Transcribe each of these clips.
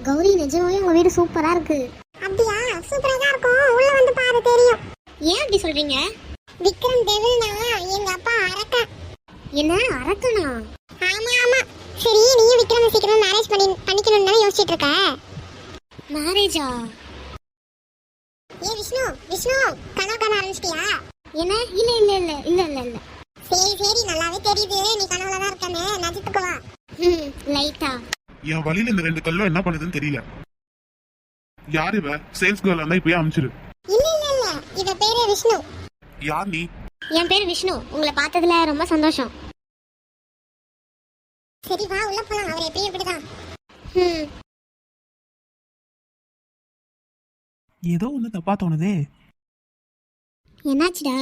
கௌரி, நிஜமாவே உங்க வீடு சூப்பரா இருக்கு. அப்படியா? சூப்பரா தான் இருக்கும். உள்ள வந்து பாரு, தெரியும். ஏன் அப்படி சொல்றீங்க? விக்ரம் டெவில்னா எங்க அப்பா அரக்க. என்ன அரக்கனா? ஆமா ஆமா. சரி, நீயும் விக்ரம் சீக்கிரம் மேரேஜ் பண்ணிக்கணும்னு தானே யோசிச்சிட்டு இருக்க? மேரேஜா? ஏ விஷ்ணு, விஷ்ணு கனவு காண ஆரம்பிச்சிட்டியா? என்ன? இல்ல இல்ல இல்ல இல்ல இல்ல இல்ல. சரி சரி, நல்லாவே தெரியுது நீ கனவுல தான் இருக்கன்னு. நஜத்துக்கு வா. லைட்டா. என் வழியில இந்த 2 கல்லும் என்ன பண்ணுதுன்னு தெரியல. யார் இவ? சேல்ஸ் கேர்ள் இருந்தா இப்பயே அனுப்பிச்சிரு. இல்ல இல்ல இல்ல, இவ பேரு விஷ்ணு. யார் நீ? என் பேர் விஷ்ணு. உங்களை பார்த்ததுல ரொம்ப சந்தோஷம். சரி வா, உள்ள போலாம். அவர் எப்பயும் இப்படிதான். ஏதோ ஒன்று தப்பா தோணுதே. என்னாச்சுடா?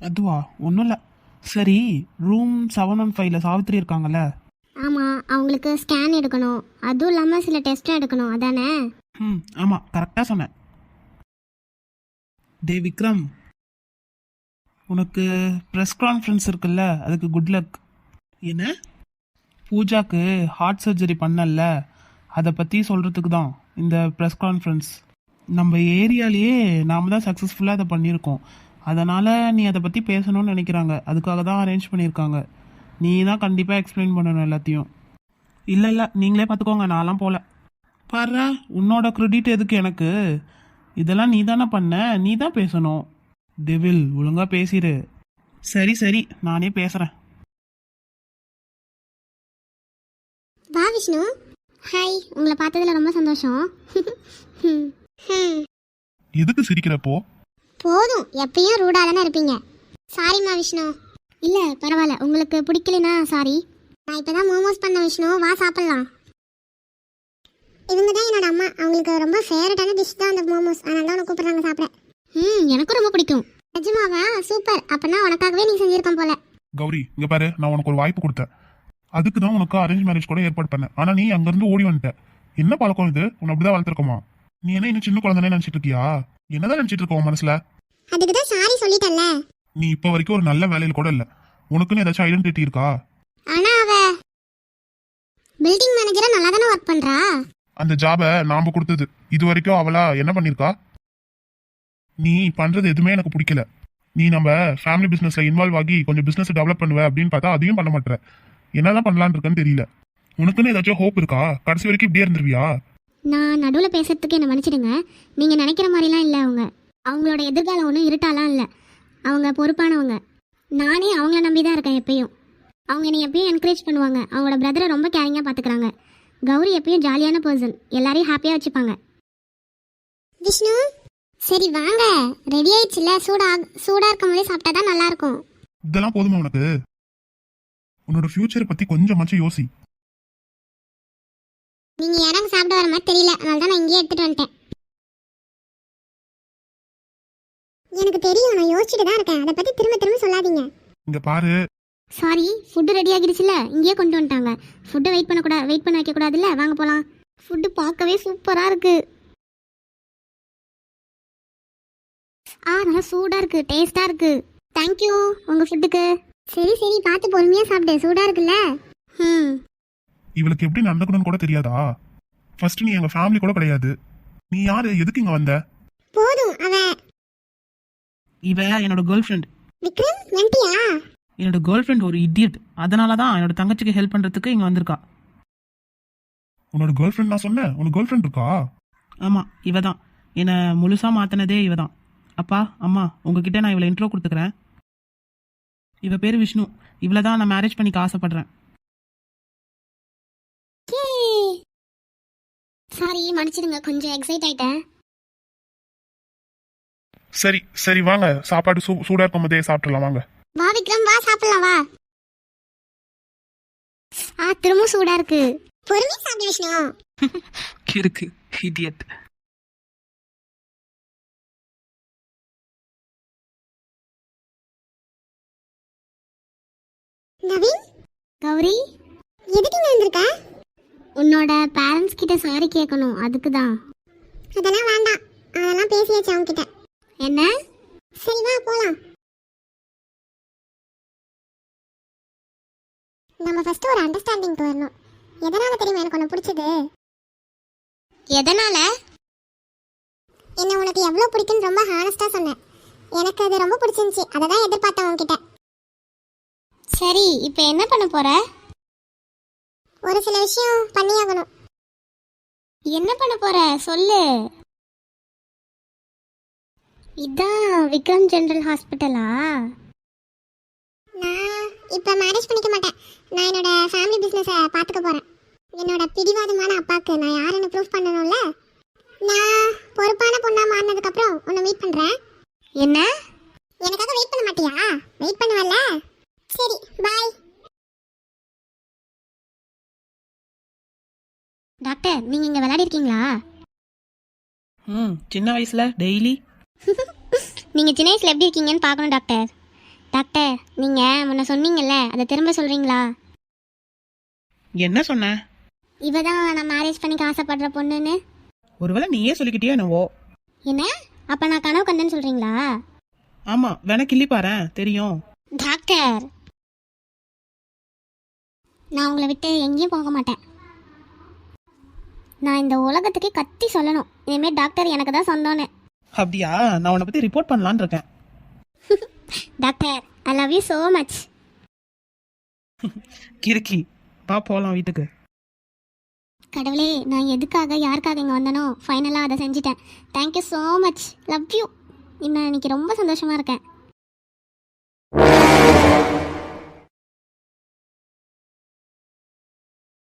அதுவா? ஒன்றும் இல்லை. சரி, ரூம் 715ல சாவித்திரி இருக்காங்கல்ல? ஆமா, அவங்களுக்கு ஸ்கேன் எடுக்கணும். அதுவும் இல்லாம சில டெஸ்ட்டும் எடுக்கணும், அதானே? ஆமாம், கரெக்டாக சொன்னேன். டே விக்ரம், உனக்கு ப்ரெஸ் கான்ஃபரன்ஸ் இருக்குல்ல, அதுக்கு குட் லக். என்ன? பூஜாக்கு ஹார்ட் சர்ஜரி பண்ணல, அதை பற்றி சொல்கிறதுக்கு தான் இந்த ப்ரெஸ் கான்ஃபரன்ஸ். நம்ம ஏரியாலேயே நாம் தான் சக்ஸஸ்ஃபுல்லாக அதை பண்ணியிருக்கோம். அதனால் நீ அதை பற்றி பேசணும்னு நினைக்கிறாங்க. அதுக்காக தான் அரேஞ்ச் பண்ணியிருக்காங்க. நீ தான் கண்டிப்பாக எக்ஸ்பிளைன் பண்ணணும் எல்லாத்தையும். இல்லை இல்லை, நீங்களே பார்த்துக்கோங்க, நான்லாம் போகல. பாரு, உன்னோட க்ரெடிட் எதுக்கு எனக்கு? இதெல்லாம் நீ தானே பண்ண, நீ தான் பேசணும். டெவில், ஒழுங்காக பேசிடு. சரி சரி, நானே பேசுகிறேன். வா விஷ்ணு. ஹாய், உங்களை பார்த்ததுல ரொம்ப சந்தோஷம். எதுக்கு சிரிக்கிறப்போ? போதும், எப்பயும் ரூடா தானே இருப்பீங்க. சாரிம்மா விஷ்ணு. இல்லை பரவாயில்ல, உங்களுக்கு பிடிக்கலனா சாரி. நான் இப்போ தான் மோமோஸ் பண்ண விஷ்ணு, வா சாப்பிட்லாம். இவங்க தான் என்னோட அம்மா. அவங்களுக்கு ரொம்ப ஃபேவரட்டான டிஷ் தான் அந்த மோமோஸ். அதனால தான் உனக்கு கூப்பிடுறாங்க சாப்பிட. எனக்கும் ரொம்ப பிடிக்கும். நிஜமாவா? சூப்பர். அப்பனா உனக்காகவே நீ செஞ்சிருக்கோம் போல. கௌரி, இங்க பாரு, நான் உனக்கு ஒரு வாய்ப்பு கொடுத்தேன். அதுக்கு தான் உனக்கு அரேஞ்ச் மேரேஜ் கூட ஏற்பாடு பண்ணேன். ஆனா நீ அங்கிருந்து ஓடி வந்துட்ட. என்ன பழக்கம் இது? உன்னை அப்படிதான் வளர்த்துருக்கோமா? நீ என்ன இன்னும் சின்ன குழந்தைனே நினைச்சிட்டு இருக்கியா? என்னதான் நினைச்சிட்டு இருக்க உன் மனசுல? அதுக்கு தான் சாரி சொல்லிட்டல்ல. நீ இப்ப வரைக்கும் ஒரு நல்ல வேலையில கூட இல்ல. உனக்குன்னு ஏதாச்சும் ஐடென்டிட்டி இருக்கா? ஆனா அவ பில்டிங் மேனேஜரா நல்லா தானே ஒர்க் பண்றா. அந்த ஜாபை நாம கொடுத்தது. இது வரைக்கும் அவளா என்ன பண்ணிருக்கா? நீ பண்றது எதுவுமே எனக்கு பிடிக்கல. நீ நம்ம ஃபேமிலி பிசினஸ்ல இன்வால்வ் ஆகி கொஞ்சம் பிசினஸ் டெவலப் பண்ணுவ அப்படின்னு பார்த்தா அதையும் பண்ண மாட்டேற. என்னதான் பண்ணலான்னு இருக்கன்னு தெரியல. உனக்குன்னு ஏதாச்சும் ஹோப் இருக்கா? கடைசி வரைக்கும் இப்படியே இருந்துருவியா? நான் நடுவில் பேசுறதுக்கு என்ன மன்னிச்சிடுங்க. நீங்க நினைக்கிற மாதிரிலாம் இல்லை. அவங்களோட எதிர்காலம் ஒன்றும் இருட்டாலாம் இல்லை. அவங்க பொறுப்பானவங்க. நானே அவங்கள நம்பி தான் இருக்கேன் எப்பயும். அவங்க என்னை எப்பயும் என்கரேஜ் பண்ணுவாங்க. அவங்களோட பிரதரை ரொம்ப கேரிங்காக பார்த்துக்கிறாங்க. கௌரி எப்பயும் ஜாலியான பர்சன், எல்லாரையும் ஹாப்பியாக வச்சுப்பாங்க. விஷ்ணு, சரி வாங்க, ரெடி ஆயிடுச்சுல. சூடா இருக்கும் போதே சாப்பிட்டா தான் நல்லா இருக்கும். இதெல்லாம் போதுமா உனக்கு? உன்னோட ஃபியூச்சரை பத்தி கொஞ்சமாச்சும் யோசி. நீங்க யாரும் சாப்பிட வர மாதிரி தெரியல, அதனால தான் நான் இங்கேயே எடுத்துட்டு வந்துட்டேன். எனக்கு தெரியும். நான் யோசிச்சுட்டு தான் இருக்கேன். அதை பத்தி திரும்ப திரும்ப சொல்லாதீங்க. இங்க பாரு. சாரி, ஃபுட்டு ரெடி ஆகிடுச்சுல, இங்கேயே கொண்டு வந்துட்டாங்க. ஃபுட்டை வெயிட் பண்ண வைக்க கூடாதுல்ல. வாங்க போலாம். ஃபுட்டு பார்க்கவே சூப்பரா இருக்கு. நல்லா சூடா இருக்கு, டேஸ்டா இருக்கு. தேங்க்யூ உங்க ஃபுட்டுக்கு. சரி சரி, பார்த்து பொறுமையா சாப்பிடு. சூடா இருக்குல்ல. இவளுக்கு எப்படி நடந்துக்கணும்னு கூட தெரியாதா? ஃபர்ஸ்ட் நீ எங்க ஃபேமிலி கூட கிடையாது. நீ யாரு? எதுக்கு இங்க வந்த? போதும். இவ என்னோட கேர்ள் ஃப்ரெண்ட். விக்ரம் வந்துட்டியா? என்னோட கேர்ள் ஃப்ரெண்ட் ஒரு இடியட். அதனால தான் என்னோட தங்கச்சிக்கு ஹெல்ப் பண்ணுறதுக்கு இங்கே வந்திருக்கா. உன்னோட கேர்ள் ஃப்ரெண்ட் நான் சொன்னேன். உனக்கு கேர்ள் ஃப்ரெண்ட் இருக்கா? ஆமாம், இவ தான் என்னை முழுசாக மாற்றினதே. இவ தான். அப்பா அம்மா, உங்ககிட்ட நான் இவளை இன்ட்ரோ கொடுத்துக்கிறேன். இவ பேர் விஷ்ணு. இவளை தான் நான் மேரேஜ் பண்ணிக்க ஆசைப்படுறேன். சாரி, மன்னிச்சிடுங்க, கொஞ்சம் எக்ஸைட் ஆயிட்டேன். சரி சரி, வாங்க. சாப்பாடு சூடா இருக்கும் போதே சாப்பிடலாம். வாங்க. வா விக்ரம், வா சாப்பிடலாம், வா. திரும்ப சூடா இருக்கு. பொறுமையா சாப்பிடு விஷ்ணு. இருக்கு இடியட். நவீன், கௌரி, எதுக்கு இங்க வந்திருக்க? உன்னோட பேரண்ட்ஸ் கிட்ட சாரி கேட்கணும், அதுக்கு தான். அதெல்லாம் வேண்டாம். அதெல்லாம் பேசியாச்சு அவங்க கிட்ட. என்ன? சரி வா போலாம். நம்ம ஃபர்ஸ்ட் ஒரு அண்டர்ஸ்டாண்டிங் வரணும். எதனால தெரியுமா எனக்கு உன்னை பிடிச்சது? எதனால? என்ன உனக்கு எவ்வளவு பிடிக்குன்னு ரொம்ப ஹானஸ்டா சொன்னேன். எனக்கு அது ரொம்ப பிடிச்சிருந்துச்சு. அதை தான் எதிர்பார்த்தேன் உன்கிட்ட. சரி, இப்போ என்ன பண்ண போற? ஒரு சில விஷயம் பண்ணியாகணும். என்ன பண்ண போற சொல்லு. இதான் விக்ரம் ஜெனரல் ஹாஸ்பிட்டலா? நான் இப்போ மேரேஜ் பண்ணிக்க மாட்டேன். நான் என்னோட ஃபேமிலி பிஸ்னஸை பார்த்துக்க போகிறேன். என்னோட பிடிவாதமான அப்பாவுக்கு நான் யாருன்னு ப்ரூஃப் பண்ணணும்ல. நான் பொறுப்பான பொண்ணா மாறினதுக்கப்புறம் உன்னை மீட் பண்ணுறேன். என்ன? எனக்காக வெயிட் பண்ண மாட்டியா? வெயிட் பண்ணுவல்ல? சரி, பாய். டாக்டர், நீங்க இங்க விளையாடி இருக்கீங்களா? சின்ன வயசுல டெய்லி. நீங்க சின்ன வயசுல எப்படி இருக்கீங்கன்னு பார்க்கணும் டாக்டர். டாக்டர், நீங்க முன்ன சொன்னீங்கல்ல, அதை திரும்ப சொல்றீங்களா? என்ன சொன்ன? இவ தான் நான் மேரேஜ் பண்ணிக்க ஆசைப்படுற பொண்ணுன்னு. ஒருவேளை நீயே சொல்லிக்கிட்டியோ என்னவோ. என்ன? அப்ப நான் கனவு கண்டேன்னு சொல்றீங்களா? ஆமா, வேணா கிள்ளி பாரேன், தெரியும். டாக்டர், நான் உங்களை விட்டு எங்கேயும் போக மாட்டேன். நான் இந்த உலகத்துக்கே கத்தி சொல்லணும், இனிமேல் டாக்டர் எனக்கு தான் சொந்தம்னு. அப்படியா? நான் உன்னை பத்தி ரிப்போர்ட் பண்ணலான்னு இருக்கேன். Doctor, I love you so much. கிறுக்கி, வா போலாம் வீட்டுக்கு. கடவுளே, நான் எதுக்காக யாருக்காக இங்கே வந்தனோ ஃபைனலாக அதை செஞ்சிட்டேன். Thank you so much. Love you. இன்னும் இன்னைக்கு ரொம்ப சந்தோஷமாக இருக்கேன்.